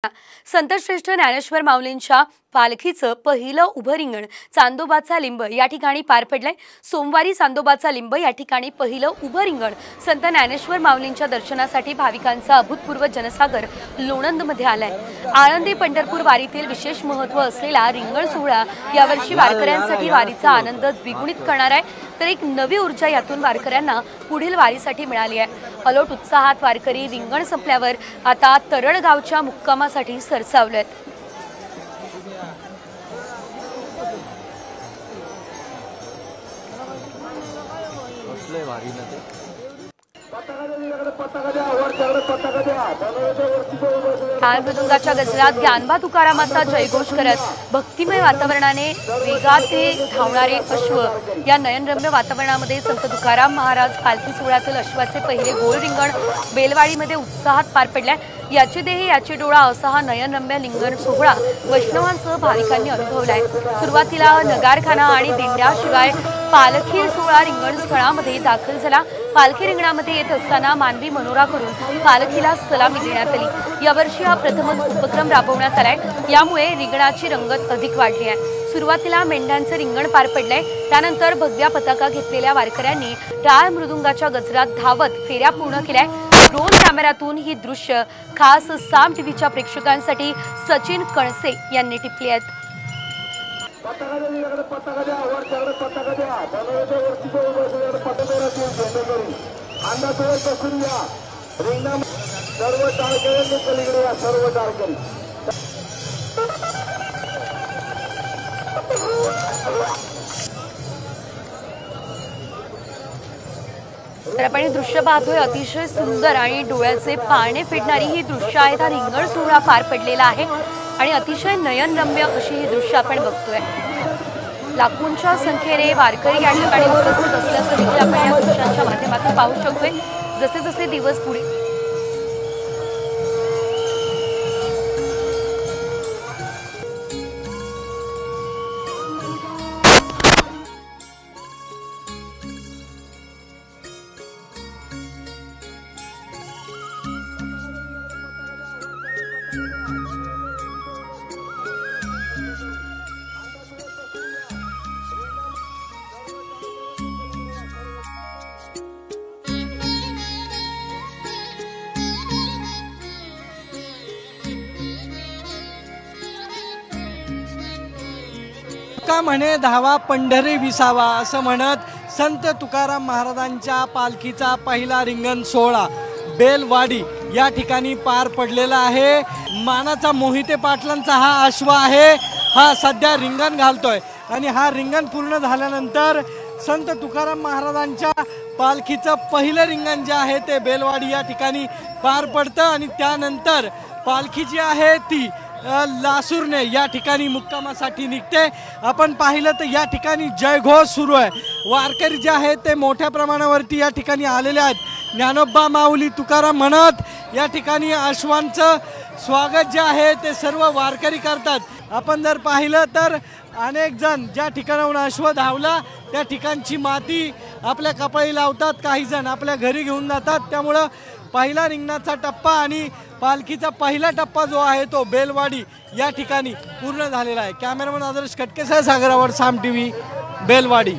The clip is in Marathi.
संतश्रेष्ठ ज्ञानेश्वर माऊलींच्या पालखीचं पहिलं उभं रिंगण चांदोबाचा लिंब या ठिकाणी पार पडलंय। सोमवारी चांदोबाचा लिंब या ठिकाणी पहिलं उभं रिंगण संत ज्ञानेश्वर माऊलींच्या दर्शनासाठी भाविकांचा अभूतपूर्व जनसागर लोणंदमध्ये आलाय। आळंदी पंढरपूर वारीतील विशेष महत्त्व असलेला रिंगण सोहळा यावर्षी वारकऱ्यांसाठी वारीचा आनंद द्विगुणित करणार आहे। तर एक नवी ऊर्जा यातून वारकऱ्यांना पुढील वारीसाठी मिळाली आहे। अलोट उत्साहात वारकरी रिंगण संपल्यावर आता तरळगावच्या मुक्कामासाठी सरसावलेत। टाळ मृदुंगाच्या गजरात ज्ञानबा तुकारामाचा जयघोष करत भक्तिमय वातावरणाने वेगाने धावणारे अश्व या नयनरम्य वातावरणामध्ये संत तुकाराम महाराज पालखी सोहळ्यातील अश्वाचे पहिले गोल रिंगण बेलवाडीमध्ये उत्साहात पार पडले। याची देही याची डोळा असा हा नयनरम्य रिंगण सोहळा वैष्णवांसह भाविकांनी अनुभवलाय। सुरुवातीला नगारखाना आणि दिंड्याशिवाय पालखी सोहळा रिंगण स्थळामध्ये दाखल झाला। पालखी रिंगणामध्ये येत असताना मानवी मनोरा करून पालखीला सलामी देण्यात आली। यावर्षी हा प्रथमच उपक्रम राबवण्यात आलाय, यामुळे रिंगणाची रंगत अधिक वाढली आहे। सुरुवातीला मेंढ्यांचे रिंगण पार पडले, त्यानंतर भगव्या पताका घेतलेल्या वारकऱ्यांनी टाळ मृदुंगाच्या गजरात धावत फेऱ्या पूर्ण केल्या। ड्रोन कॅमेऱ्यातून ही दृश्य खास साम टीव्हीच्या प्रेक्षकांसाठी सचिन कणसे यांनी टिपली आहेत। तर आपण हे दृश्य पाहतोय, अतिशय सुंदर आणि डोळ्याचे पारणे फेडणारी ही दृश्य आहेत। हा रिंगण सोहळा पार पडलेला आहे आणि अतिशय नयनरम्य अशी ही दृश्य आपण बघतोय। लाखोंच्या संख्येने वारकरी या ठिकाणी उपस्थित असल्याचं देखील आपण या दृश्यांच्या माध्यमातून पाहू शकतोय। जसे जसे दिवस पुढे का म्हणे धावा पंढरी विसावा असं म्हणत संत तुकाराम महाराजांच्या पालखीचा पहिला रिंगण सोहळा बेलवाडी या ठिकाणी पार पडलेला आहे। मानाचा मोहिते पाटलांचा हा अश्व आहे, हा सध्या रिंगण घालतोय आणि हा रिंगण पूर्ण झाल्यानंतर संत तुकाराम महाराजांच्या पालखीचं पहिलं रिंगण जे आहे ते बेलवाडी या ठिकाणी पार पडतं आणि त्यानंतर पालखी जी आहे ती लासूरने या ठिकाणी मुक्कामासाठी निघते। आपण पाहिलं तर या ठिकाणी जयघोष सुरू आहे। वारकरी जे आहेत ते मोठ्या प्रमाणावरती या ठिकाणी आलेले आहेत। ज्ञानोबा माऊली तुकाराम म्हणत या ठिकाणी अश्वांचं स्वागत जे आहे ते सर्व वारकरी करतात। आपण जर पाहिलं तर अनेक जण ज्या ठिकाणाहून अश्व धावला त्या ठिकाणची माती आपल्या कपाळी लावतात, काही जण आपल्या घरी घेऊन जातात। त्यामुळं पहिला रिंगणाचा टप्पा आणि पालखीचा पहिला टप्पा जो आहे तो बेलवाडी या ठिकाणी पूर्ण झालेला आहे। कॅमेरामन आदर्श खटकेसह सागरावर साम टीव्ही बेलवाडी।